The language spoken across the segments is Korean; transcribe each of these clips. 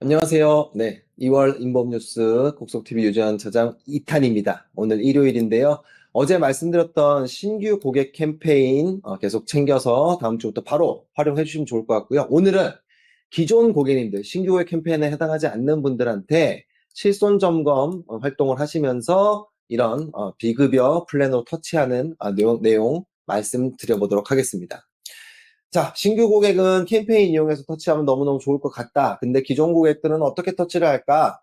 안녕하세요. 네, 2월 인법뉴스 곡속TV 유전 저장 2탄입니다. 오늘 일요일인데요. 어제 말씀드렸던 신규 고객 캠페인 계속 챙겨서 다음 주부터 바로 활용해 주시면 좋을 것 같고요. 오늘은 기존 고객님들, 신규 고객 캠페인에 해당하지 않는 분들한테 실손 점검 활동을 하시면서 이런 비급여 플랜으로 터치하는 내용 말씀드려보도록 하겠습니다. 자, 신규 고객은 캠페인 이용해서 터치하면 너무너무 좋을 것 같다. 근데 기존 고객들은 어떻게 터치를 할까?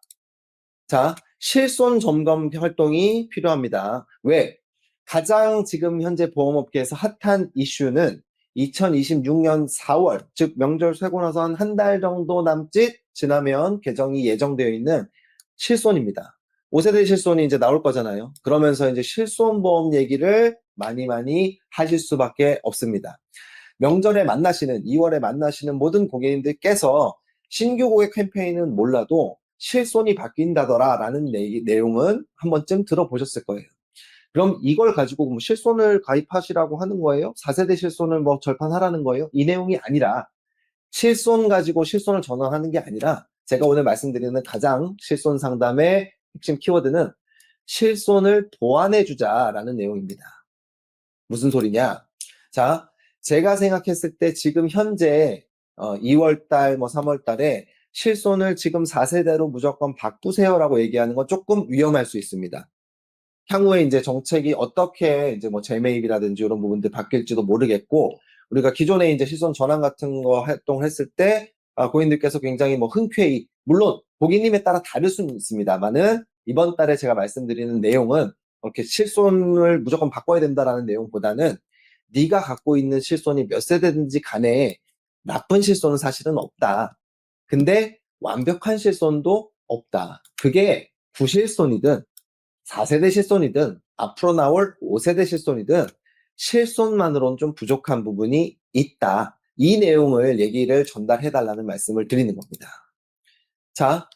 자, 실손 점검 활동이 필요합니다. 왜? 가장 지금 현재 보험업계에서 핫한 이슈는 2026년 4월, 즉 명절 쇠고 나서 한 달 정도 남짓 지나면 개정이 예정되어 있는 실손입니다. 5세대 실손이 이제 나올 거잖아요. 그러면서 이제 실손보험 얘기를 많이 하실 수밖에 없습니다. 명절에 만나시는 2월에 만나시는 모든 고객님들께서 신규 고객 캠페인은 몰라도 실손이 바뀐다더라 라는 내용은 한 번쯤 들어보셨을 거예요. 그럼 이걸 가지고 뭐 실손을 가입하시라고 하는 거예요? 4세대 실손을 뭐 절판하라는 거예요? 이 내용이 아니라 실손 가지고 실손을 전환하는 게 아니라 제가 오늘 말씀드리는 가장 실손 상담의 핵심 키워드는 실손을 보완해 주자라는 내용입니다. 무슨 소리냐? 자, 제가 생각했을 때 지금 현재 2월 달, 뭐 3월 달에 실손을 지금 4세대로 무조건 바꾸세요라고 얘기하는 건 조금 위험할 수 있습니다. 향후에 이제 정책이 어떻게 이제 뭐 재매입이라든지 이런 부분들 바뀔지도 모르겠고, 우리가 기존에 이제 실손 전환 같은 거 활동을 했을 때 고객님들께서 굉장히 뭐 흔쾌히, 물론 고객님에 따라 다를 수는 있습니다만은 이번 달에 제가 말씀드리는 내용은 이렇게 실손을 무조건 바꿔야 된다라는 내용보다는 네가 갖고 있는 실손이 몇 세대든지 간에 나쁜 실손은 사실은 없다. 근데 완벽한 실손도 없다. 그게 구실손이든 4세대 실손이든 앞으로 나올 5세대 실손이든 실손만으로는 좀 부족한 부분이 있다. 이 내용을 얘기를 전달해 달라는 말씀을 드리는 겁니다. 자,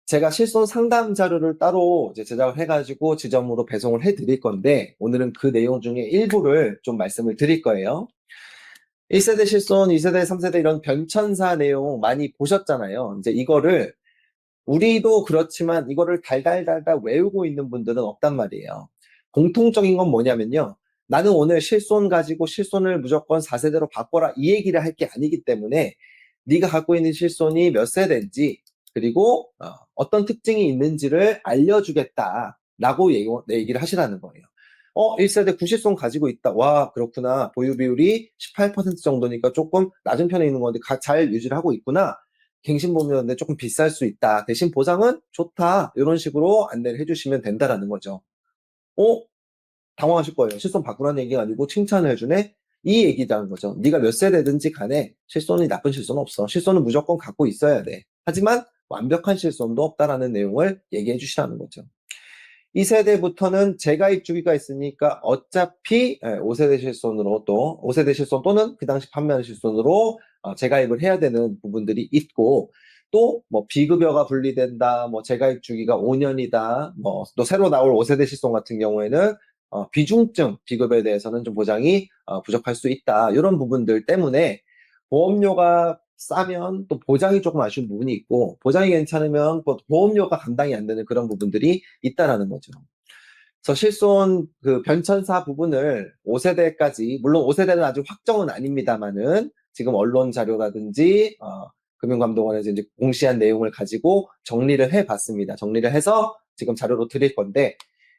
제가 실손 상담 자료를 따로 이제 제작을 해가지고 지점으로 배송을 해 드릴 건데 오늘은 그 내용 중에 일부를 좀 말씀을 드릴 거예요. 1세대 실손, 2세대, 3세대 이런 변천사 내용 많이 보셨잖아요. 이제 이거를 우리도 그렇지만 이거를 달달달달 외우고 있는 분들은 없단 말이에요. 공통적인 건 뭐냐면요. 나는 오늘 실손 가지고 실손을 무조건 4세대로 바꿔라 이 얘기를 할 게 아니기 때문에 네가 갖고 있는 실손이 몇 세대인지 그리고 어떤 특징이 있는지를 알려주겠다라고 얘기를 하시라는 거예요. 1세대 구실손 가지고 있다. 와, 그렇구나. 보유 비율이 18% 정도니까 조금 낮은 편에 있는 건데 잘 유지를 하고 있구나. 갱신보험이었는데 조금 비쌀 수 있다. 대신 보상은 좋다. 이런 식으로 안내를 해주시면 된다라는 거죠. 어? 당황하실 거예요. 실손 바꾸라는 얘기가 아니고 칭찬을 해주네? 이 얘기라는 거죠. 네가 몇 세대든지 간에 실손이 나쁜 실손은 없어. 실손은 무조건 갖고 있어야 돼. 하지만 완벽한 실손도 없다라는 내용을 얘기해 주시라는 거죠. 2세대부터는 재가입 주기가 있으니까 어차피 5세대 실손으로 또 5세대 실손 또는 그 당시 판매하는 실손으로 재가입을 해야 되는 부분들이 있고 또 뭐 비급여가 분리된다, 뭐 재가입 주기가 5년이다, 뭐 또 새로 나올 5세대 실손 같은 경우에는 비중증 비급여에 대해서는 좀 보장이 부족할 수 있다. 이런 부분들 때문에 보험료가 싸면 또 보장이 조금 아쉬운 부분이 있고 보장이 괜찮으면 또 보험료가 감당이 안 되는 그런 부분들이 있다라는 거죠. 그래서 실손 그 변천사 부분을 5세대까지 물론 5세대는 아직 확정은 아닙니다만은 지금 언론 자료라든지 금융감독원에서 이제 공시한 내용을 가지고 정리를 해봤습니다. 정리를 해서 지금 자료로 드릴 건데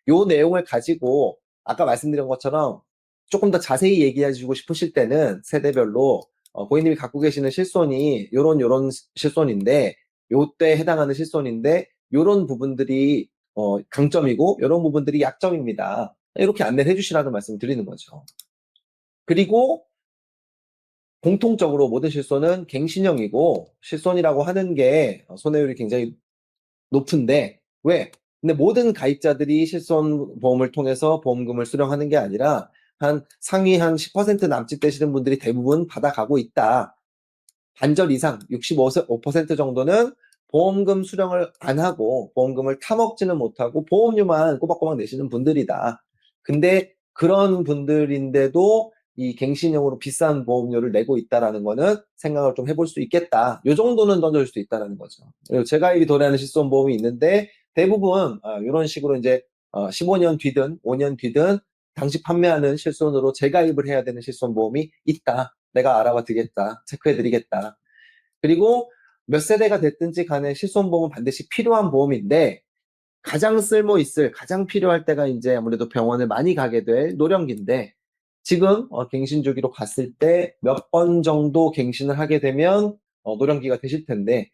요 내용을 가지고 아까 말씀드린 것처럼 조금 더 자세히 얘기해 주고 싶으실 때는 세대별로 고객님이 갖고 계시는 실손이 요런 실손인데 요때 해당하는 실손인데 요런 부분들이 강점이고 요런 부분들이 약점입니다. 이렇게 안내를 해주시라는 말씀을 드리는 거죠. 그리고 공통적으로 모든 실손은 갱신형이고 실손이라고 하는 게 손해율이 굉장히 높은데 왜? 근데 모든 가입자들이 실손 보험을 통해서 보험금을 수령하는 게 아니라 상위 한 10% 남짓 되시는 분들이 대부분 받아가고 있다. 반절 이상 65% 정도는 보험금 수령을 안 하고 보험금을 타먹지는 못하고 보험료만 꼬박꼬박 내시는 분들이다. 근데 그런 분들인데도 이 갱신형으로 비싼 보험료를 내고 있다라는 거는 생각을 좀 해볼 수 있겠다. 요 정도는 던져줄 수 있다라는 거죠. 그리고 재가입이 도래하는 실손보험이 있는데 대부분 이런 식으로 이제 15년 뒤든 5년 뒤든 당시 판매하는 실손으로 재가입을 해야 되는 실손보험이 있다. 내가 알아봐 드리겠다. 체크해드리겠다. 그리고 몇 세대가 됐든지 간에 실손보험은 반드시 필요한 보험인데 가장 쓸모 있을, 가장 필요할 때가 이제 아무래도 병원을 많이 가게 될 노령기인데 지금 갱신 주기로 갔을 때 몇 번 정도 갱신을 하게 되면 노령기가 되실 텐데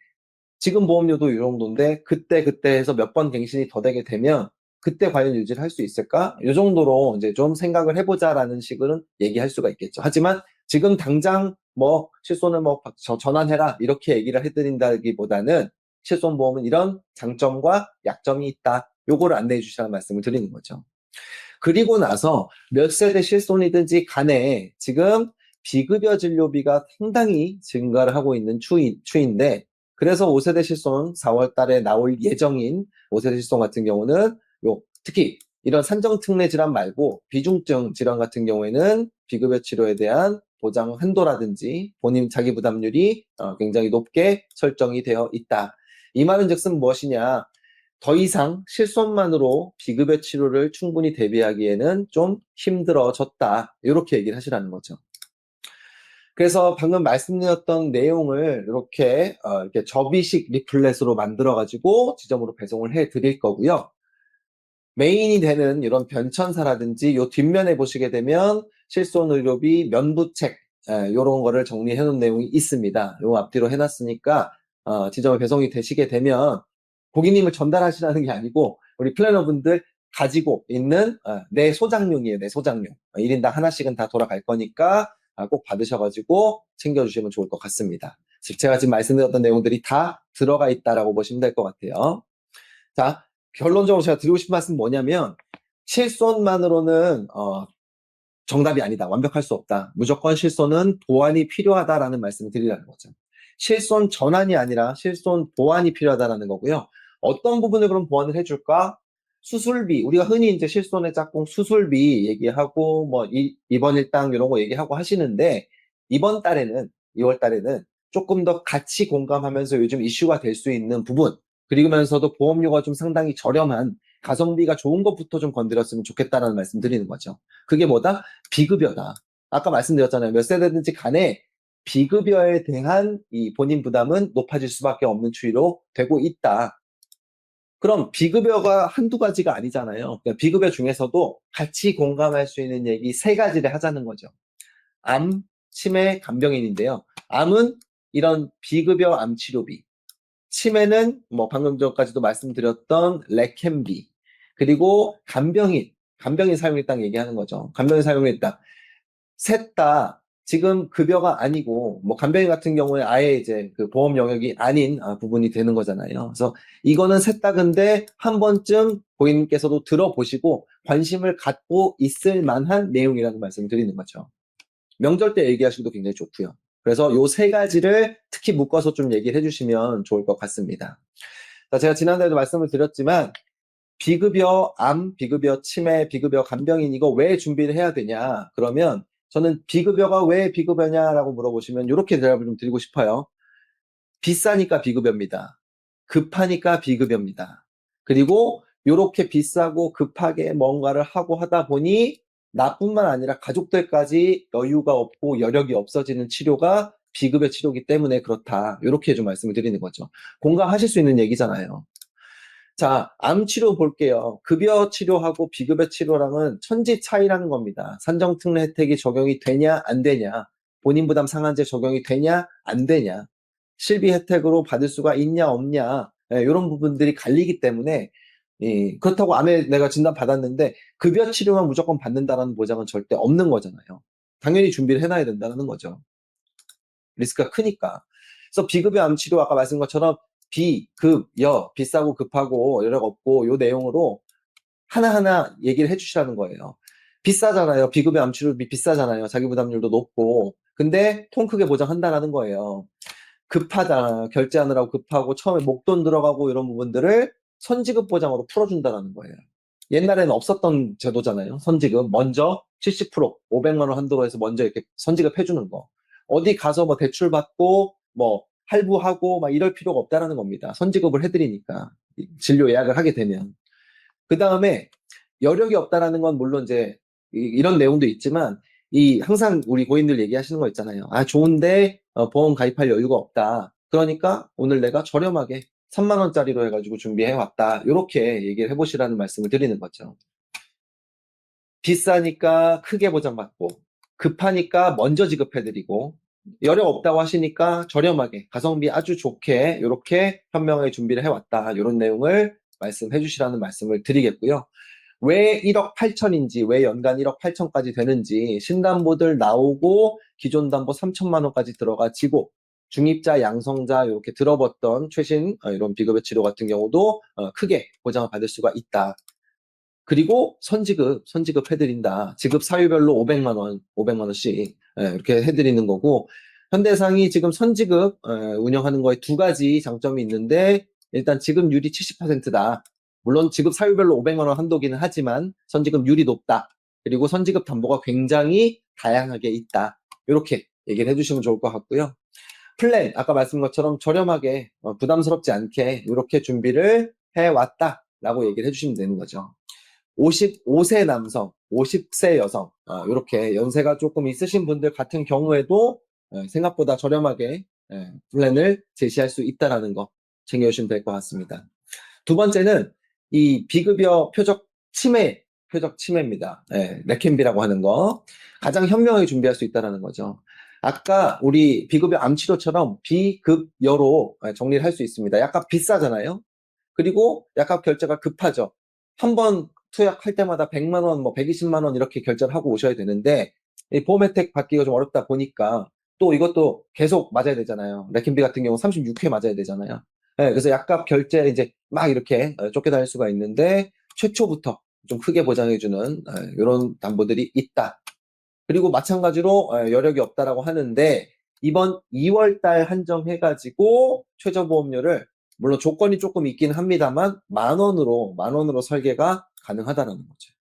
지금 보험료도 이 정도인데 그때 해서 몇 번 갱신이 더 되게 되면 그때 과연 유지를 할 수 있을까? 이 정도로 이제 좀 생각을 해보자라는 식으로 얘기할 수가 있겠죠. 하지만 지금 당장 뭐 실손을 뭐 전환해라 이렇게 얘기를 해드린다기보다는 실손보험은 이런 장점과 약점이 있다. 요거를 안내해 주시라는 말씀을 드리는 거죠. 그리고 나서 몇 세대 실손이든지 간에 지금 비급여 진료비가 상당히 증가를 하고 있는 추인데 그래서 5세대 실손 4월 달에 나올 예정인 5세대 실손 같은 경우는 특히 이런 산정특례 질환 말고 비중증 질환 같은 경우에는 비급여 치료에 대한 보장 한도라든지 본인 자기 부담률이 굉장히 높게 설정이 되어 있다. 이 말은 즉슨 무엇이냐? 더 이상 실손만으로 비급여 치료를 충분히 대비하기에는 좀 힘들어졌다. 이렇게 얘기를 하시라는 거죠. 그래서 방금 말씀드렸던 내용을 이렇게 접이식 리플렛으로 만들어가지고 지점으로 배송을 해 드릴 거고요. 메인이 되는 이런 변천사라든지 요 뒷면에 보시게 되면 실손의료비 면부책 이런 거를 정리해 놓은 내용이 있습니다. 요 앞뒤로 해놨으니까 지점에 배송이 되시게 되면 고객님을 전달하시라는 게 아니고 우리 플래너분들 가지고 있는 내 소장용이에요. 내 소장용. 1인당 하나씩은 다 돌아갈 거니까 꼭 받으셔가지고 챙겨주시면 좋을 것 같습니다. 제가 지금 말씀드렸던 내용들이 다 들어가 있다라고 보시면 될 것 같아요. 자, 결론적으로 제가 드리고 싶은 말씀은 뭐냐면 실손만으로는 정답이 아니다. 완벽할 수 없다. 무조건 실손은 보완이 필요하다라는 말씀을 드리라는 거죠. 실손 전환이 아니라 실손 보완이 필요하다라는 거고요. 어떤 부분을 그럼 보완을 해줄까? 수술비, 우리가 흔히 이제 실손의 짝꿍 수술비 얘기하고 뭐 입원 일당 이런 거 얘기하고 하시는데 이번 달에는 2월 달에는 조금 더 같이 공감하면서 요즘 이슈가 될 수 있는 부분 그리고면서도 보험료가 좀 상당히 저렴한 가성비가 좋은 것부터 좀 건드렸으면 좋겠다라는 말씀 드리는 거죠. 그게 뭐다? 비급여다. 아까 말씀드렸잖아요. 몇 세대든지 간에 비급여에 대한 이 본인 부담은 높아질 수밖에 없는 추이로 되고 있다. 그럼 비급여가 한두 가지가 아니잖아요. 그러니까 비급여 중에서도 같이 공감할 수 있는 얘기 세 가지를 하자는 거죠. 암, 치매, 간병인인데요. 암은 이런 비급여 암 치료비. 치매는 뭐 방금 전까지도 말씀드렸던 레캠비. 그리고 간병인 사용일당 얘기하는 거죠. 간병인 사용일당. 셋 다 지금 급여가 아니고 뭐 간병인 같은 경우에 아예 이제 그 보험 영역이 아닌 부분이 되는 거잖아요. 그래서 이거는 셋 다 근데 한 번쯤 고객님께서도 들어보시고 관심을 갖고 있을 만한 내용이라는 말씀을 드리는 거죠. 명절 때 얘기하시기도 굉장히 좋고요. 그래서 요 세 가지를 특히 묶어서 좀 얘기를 해주시면 좋을 것 같습니다. 자, 제가 지난달에도 말씀을 드렸지만 비급여 암, 비급여 치매, 비급여 간병인 이거 왜 준비를 해야 되냐? 그러면 저는 비급여가 왜 비급여냐라고 물어보시면 이렇게 대답을 좀 드리고 싶어요. 비싸니까 비급여입니다. 급하니까 비급여입니다. 그리고 이렇게 비싸고 급하게 뭔가를 하고 하다 보니 나뿐만 아니라 가족들까지 여유가 없고 여력이 없어지는 치료가 비급여 치료이기 때문에 그렇다. 이렇게 좀 말씀을 드리는 거죠. 공감하실 수 있는 얘기잖아요. 자, 암 치료 볼게요. 급여 치료하고 비급여 치료랑은 천지 차이라는 겁니다. 산정특례 혜택이 적용이 되냐, 안 되냐. 본인 부담 상한제 적용이 되냐, 안 되냐. 실비 혜택으로 받을 수가 있냐, 없냐. 이런 부분들이 갈리기 때문에 그렇다고 암에 내가 진단 받았는데 급여 치료만 무조건 받는다라는 보장은 절대 없는 거잖아요. 당연히 준비를 해놔야 된다는 거죠. 리스크가 크니까. 그래서 비급여 암 치료 아까 말씀드린 것처럼 비급여 비싸고 급하고 여력 없고 요 내용으로 하나하나 얘기를 해주시라는 거예요. 비싸잖아요. 비급여 암 치료비 비싸잖아요. 자기 부담률도 높고. 근데 통 크게 보장한다라는 거예요. 급하다. 결제하느라고 급하고 처음에 목돈 들어가고 이런 부분들을 선지급 보장으로 풀어준다는 거예요. 옛날에는 없었던 제도잖아요. 선지급. 먼저 70%, 500만 원 한도로 해서 먼저 이렇게 선지급 해주는 거. 어디 가서 뭐 대출 받고, 뭐 할부하고 막 이럴 필요가 없다라는 겁니다. 선지급을 해드리니까. 진료 예약을 하게 되면. 그 다음에 여력이 없다라는 건 물론 이제 이런 내용도 있지만 이 항상 우리 고객님들 얘기하시는 거 있잖아요. 아, 좋은데 보험 가입할 여유가 없다. 그러니까 오늘 내가 저렴하게 3만 원짜리로 해가지고 준비해 왔다. 이렇게 얘기를 해보시라는 말씀을 드리는 거죠. 비싸니까 크게 보장받고 급하니까 먼저 지급해드리고 여력 없다고 하시니까 저렴하게 가성비 아주 좋게 이렇게 현명하게 준비를 해왔다. 이런 내용을 말씀해 주시라는 말씀을 드리겠고요. 왜 1억 8천인지, 왜 연간 1억 8천까지 되는지, 신담보들 나오고 기존 담보 3천만 원까지 들어가지고 중입자, 양성자 이렇게 들어봤던 최신 이런 비급여 치료 같은 경우도 크게 보장을 받을 수가 있다. 그리고 선지급 해드린다. 지급 사유별로 500만 원, 500만 원씩 이렇게 해드리는 거고, 현대상이 지금 선지급 운영하는 거에 두 가지 장점이 있는데, 일단 지급률이 70%다. 물론 지급 사유별로 500만 원 한도기는 하지만 선지급률이 높다. 그리고 선지급 담보가 굉장히 다양하게 있다. 이렇게 얘기를 해주시면 좋을 것 같고요. 플랜, 아까 말씀드린 것처럼 저렴하게 부담스럽지 않게 이렇게 준비를 해왔다라고 얘기를 해주시면 되는 거죠. 55세 남성, 50세 여성, 이렇게 연세가 조금 있으신 분들 같은 경우에도 생각보다 저렴하게 플랜을 제시할 수 있다는 거 챙겨주시면 될 것 같습니다. 두 번째는 이 비급여 표적 치매입니다. 레캠비라고 하는 거. 가장 현명하게 준비할 수 있다는 거죠. 아까 우리 비급여 암치료처럼 비급여로 정리를 할 수 있습니다. 약간 비싸잖아요. 그리고 약간 결제가 급하죠. 한 번 투약할 때마다 100만 원, 뭐 120만 원 이렇게 결제를 하고 오셔야 되는데 이 보험 혜택 받기가 좀 어렵다 보니까 또 이것도 계속 맞아야 되잖아요. 레킨비 같은 경우 36회 맞아야 되잖아요. 그래서 약값 결제 이제 막 이렇게 쫓겨다닐 수가 있는데 최초부터 좀 크게 보장해주는 이런 담보들이 있다. 그리고 마찬가지로 여력이 없다라고 하는데 이번 2월 달 한정해가지고 최저보험료를 물론 조건이 조금 있긴 합니다만 만 원으로 설계가 가능하다는 거죠.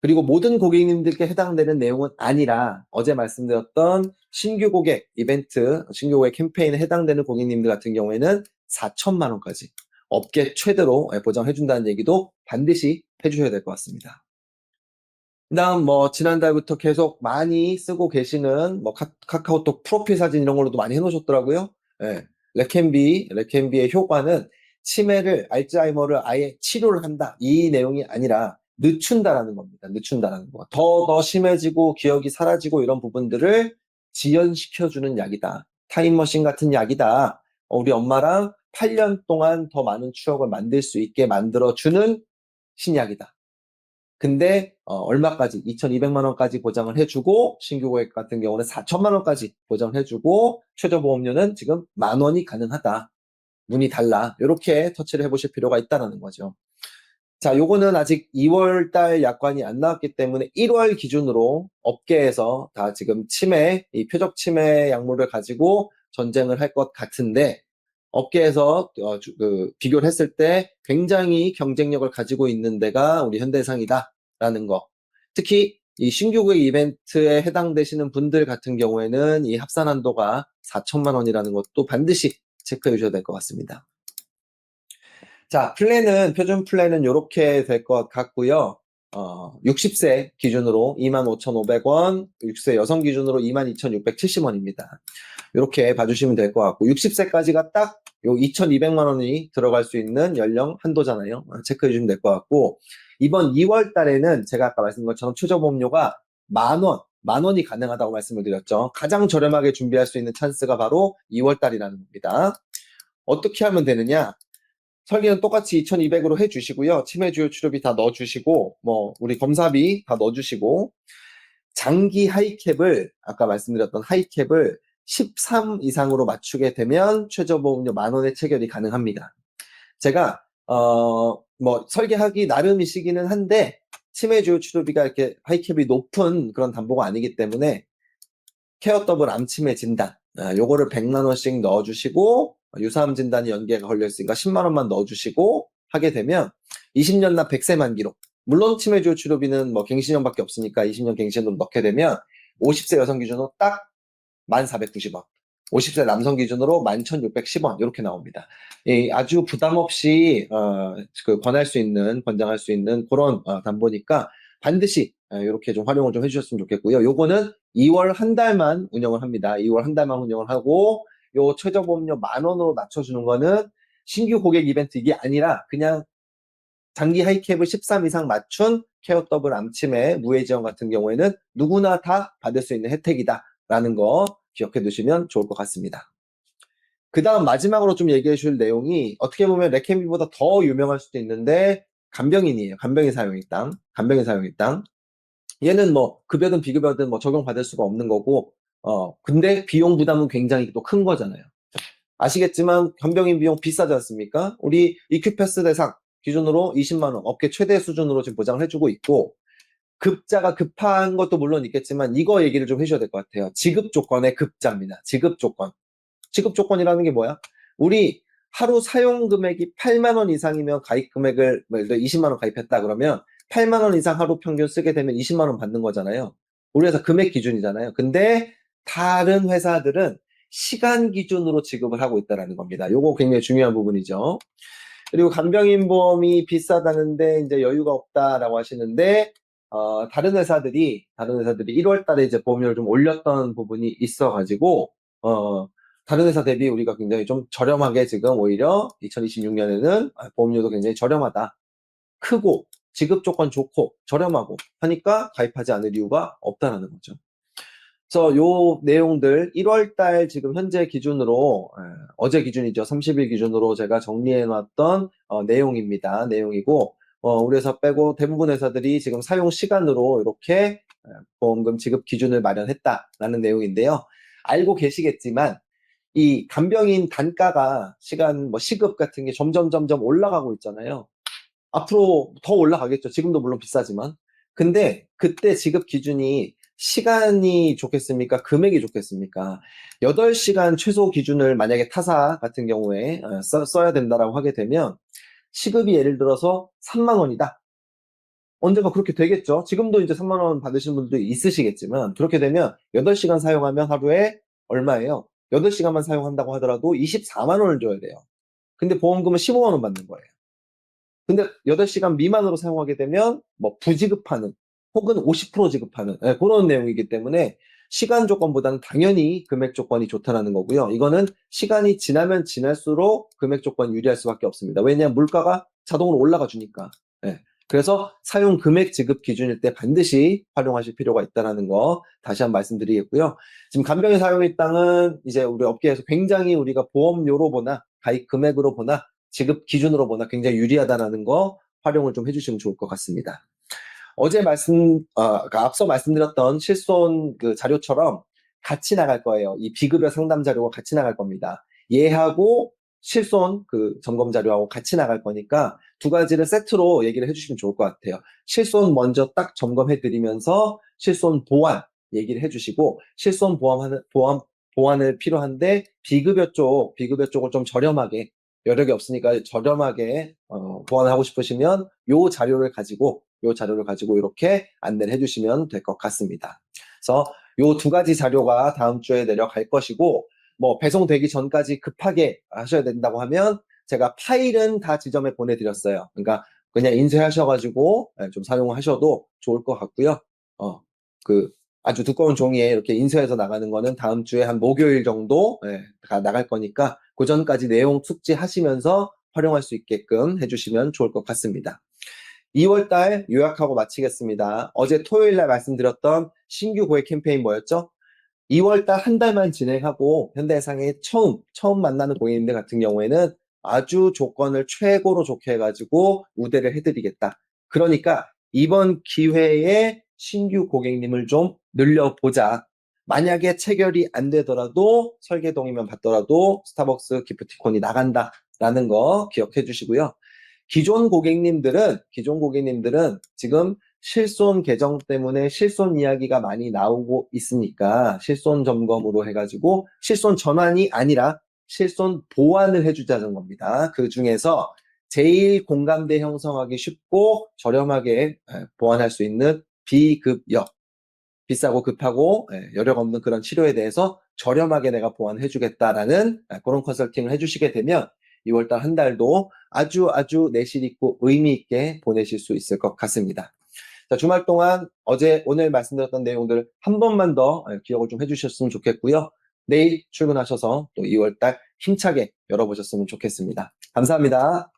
그리고 모든 고객님들께 해당되는 내용은 아니라 어제 말씀드렸던 신규 고객 이벤트, 신규 고객 캠페인에 해당되는 고객님들 같은 경우에는 4천만 원까지 업계 최대로 보장해준다는 얘기도 반드시 해주셔야 될 것 같습니다. 그다음 뭐 지난달부터 계속 많이 쓰고 계시는 뭐 카카오톡 프로필 사진 이런 걸로도 많이 해놓으셨더라고요. 레캔비의 효과는 치매를 알츠하이머를 아예 치료를 한다 이 내용이 아니라 늦춘다라는 겁니다. 늦춘다라는 거. 더 심해지고 기억이 사라지고 이런 부분들을 지연시켜주는 약이다. 타임머신 같은 약이다. 우리 엄마랑 8년 동안 더 많은 추억을 만들 수 있게 만들어주는 신약이다. 근데 얼마까지 2,200만 원까지 보장을 해주고 신규 고객 같은 경우는 4천만 원까지 보장을 해주고 최저보험료는 지금 만 원이 가능하다. 문이 달라. 이렇게 터치를 해보실 필요가 있다는 거죠. 자, 요거는 아직 2월 달 약관이 안 나왔기 때문에 1월 기준으로 업계에서 다 지금 이 표적 치매 약물을 가지고 전쟁을 할 것 같은데 업계에서 비교를 했을 때 굉장히 경쟁력을 가지고 있는 데가 우리 현대해상이다라는 거. 특히 이 신규 고객 이벤트에 해당되시는 분들 같은 경우에는 이 합산 한도가 4천만 원이라는 것도 반드시 체크해 주셔야 될 것 같습니다. 자, 표준 플랜은 이렇게 될 것 같고요. 60세 기준으로 25,500원, 60세 여성 기준으로 22,670원입니다. 이렇게 봐주시면 될 것 같고 60세까지가 딱 요 2,200만 원이 들어갈 수 있는 연령 한도잖아요. 체크해 주시면 될 것 같고 이번 2월 달에는 제가 아까 말씀드린 것처럼 최저보험료가 만 원이 가능하다고 말씀을 드렸죠. 가장 저렴하게 준비할 수 있는 찬스가 바로 2월 달이라는 겁니다. 어떻게 하면 되느냐? 설계는 똑같이 2,200으로 해주시고요. 치매 주요 치료비 다 넣어주시고, 뭐, 우리 검사비 다 넣어주시고, 장기 하이캡을, 아까 말씀드렸던 하이캡을 13 이상으로 맞추게 되면 최저보험료 만 원의 체결이 가능합니다. 제가, 뭐, 설계하기 나름이시기는 한데, 치매 주요 치료비가 이렇게 하이캡이 높은 그런 담보가 아니기 때문에, 케어 더블 암치매 진단, 요거를 100만 원씩 넣어주시고, 유사암 진단이 연계가 걸려있으니까 10만 원만 넣어주시고 하게 되면 20년 납 100세 만기로 물론 치매주요 치료비는 뭐 갱신형밖에 없으니까 20년 갱신으로 넣게 되면 50세 여성 기준으로 딱 1,490원, 50세 남성 기준으로 11,610원 이렇게 나옵니다. 아주 부담 없이 권할 수 있는, 권장할 수 있는 그런 담보니까 반드시 이렇게 좀 활용을 좀 해주셨으면 좋겠고요. 요거는 2월 한 달만 운영을 합니다. 2월 한 달만 운영을 하고 요 최저보험료 10,000원으로 낮춰주는 거는 신규 고객 이벤트 이게 아니라 그냥 장기 하이캡을 13 이상 맞춘 케어 더블 암치매 무해 지원 같은 경우에는 누구나 다 받을 수 있는 혜택이다라는 거 기억해 두시면 좋을 것 같습니다. 그 다음 마지막으로 좀 얘기해 줄 내용이 어떻게 보면 레케미보다 더 유명할 수도 있는데 간병인이에요. 간병인 사용일당. 간병인 사용일당. 얘는 뭐 급여든 비급여든 뭐 적용받을 수가 없는 거고 근데 비용 부담은 굉장히 또 큰 거잖아요. 아시겠지만 간병인 비용 비싸지 않습니까? 우리 이큐패스 대상 기준으로 20만 원, 업계 최대 수준으로 지금 보장을 해주고 있고 급자가 급한 것도 물론 있겠지만 이거 얘기를 좀 해줘야 될 것 같아요. 지급 조건의 급자입니다. 지급 조건. 지급 조건이라는 게 뭐야? 우리 하루 사용 금액이 8만 원 이상이면 가입 금액을 뭐 예를 들어 20만 원 가입했다 그러면 8만 원 이상 하루 평균 쓰게 되면 20만 원 받는 거잖아요. 우리 회사 금액 기준이잖아요. 근데 다른 회사들은 시간 기준으로 지급을 하고 있다는 겁니다. 요거 굉장히 중요한 부분이죠. 그리고 간병인 보험이 비싸다는데 이제 여유가 없다라고 하시는데 다른 회사들이 1월 달에 이제 보험료를 좀 올렸던 부분이 있어가지고 다른 회사 대비 우리가 굉장히 좀 저렴하게 지금 오히려 2026년에는 보험료도 굉장히 저렴하다. 크고 지급 조건 좋고 저렴하고 하니까 가입하지 않을 이유가 없다라는 거죠. 그래서 요 내용들 1월 달 지금 현재 기준으로 어제 기준이죠. 30일 기준으로 제가 정리해 놨던 내용입니다. 내용이고 우리 회사 빼고 대부분 회사들이 지금 사용 시간으로 이렇게 보험금 지급 기준을 마련했다라는 내용인데요. 알고 계시겠지만 이 간병인 단가가 시간 뭐 시급 같은 게 점점 올라가고 있잖아요. 앞으로 더 올라가겠죠. 지금도 물론 비싸지만. 근데 그때 지급 기준이 시간이 좋겠습니까? 금액이 좋겠습니까? 8시간 최소 기준을 만약에 타사 같은 경우에 써야 된다라고 하게 되면 시급이 예를 들어서 3만 원이다. 언젠가 그렇게 되겠죠. 지금도 이제 3만 원 받으시는 분들도 있으시겠지만 그렇게 되면 8시간 사용하면 하루에 얼마예요? 8시간만 사용한다고 하더라도 24만 원을 줘야 돼요. 근데 보험금은 15만 원 받는 거예요. 근데 8시간 미만으로 사용하게 되면 뭐 부지급하는 혹은 50% 지급하는 그런 내용이기 때문에 시간 조건보다는 당연히 금액 조건이 좋다는 거고요. 이거는 시간이 지나면 지날수록 금액 조건이 유리할 수밖에 없습니다. 왜냐하면 물가가 자동으로 올라가 주니까. 예. 그래서 사용 금액 지급 기준일 때 반드시 활용하실 필요가 있다는 거 다시 한번 말씀드리겠고요. 지금 간병인 사용일당은 이제 우리 업계에서 굉장히 우리가 보험료로 보나 가입 금액으로 보나 지급 기준으로 보나 굉장히 유리하다는 거 활용을 좀 해주시면 좋을 것 같습니다. 어제 그러니까 앞서 말씀드렸던 실손 그 자료처럼 같이 나갈 거예요. 이 비급여 상담 자료가 같이 나갈 겁니다. 얘하고 실손 그 점검 자료하고 같이 나갈 거니까 두 가지를 세트로 얘기를 해주시면 좋을 것 같아요. 실손 먼저 딱 점검해 드리면서 실손 보완 얘기를 해주시고 실손 보완을 필요한데 비급여 쪽을 좀 저렴하게 여력이 없으니까 저렴하게 보완하고 싶으시면 요 자료를 가지고 이렇게 안내를 해주시면 될 것 같습니다. 그래서 요 두 가지 자료가 다음 주에 내려갈 것이고 뭐 배송되기 전까지 급하게 하셔야 된다고 하면 제가 파일은 다 지점에 보내드렸어요. 그러니까 그냥 인쇄하셔가지고 좀 사용하셔도 좋을 것 같고요. 그 아주 두꺼운 종이에 이렇게 인쇄해서 나가는 거는 다음 주에 한 목요일 정도 나갈 거니까 그 전까지 내용 숙지하시면서 활용할 수 있게끔 해주시면 좋을 것 같습니다. 2월달 요약하고 마치겠습니다. 어제 토요일날 말씀드렸던 신규 고객 캠페인 뭐였죠? 2월달 한 달만 진행하고 현대해상에 처음 만나는 고객님들 같은 경우에는 아주 조건을 최고로 좋게 해가지고 우대를 해드리겠다. 그러니까 이번 기회에 신규 고객님을 좀 늘려보자. 만약에 체결이 안 되더라도 설계동의만 받더라도 스타벅스 기프티콘이 나간다라는 거 기억해 주시고요. 기존 고객님들은 지금 실손 계정 때문에 실손 이야기가 많이 나오고 있으니까 실손 점검으로 해가지고 실손 전환이 아니라 실손 보완을 해주자는 겁니다. 그 중에서 제일 공감대 형성하기 쉽고 저렴하게 보완할 수 있는 비급여, 비싸고 급하고 여력 없는 그런 치료에 대해서 저렴하게 내가 보완해주겠다라는 그런 컨설팅을 해주시게 되면 2월달 한 달도 아주 내실 있고 의미 있게 보내실 수 있을 것 같습니다. 자, 주말 동안 오늘 말씀드렸던 내용들 한 번만 더 기억을 좀 해주셨으면 좋겠고요. 내일 출근하셔서 또 2월달 힘차게 열어보셨으면 좋겠습니다. 감사합니다.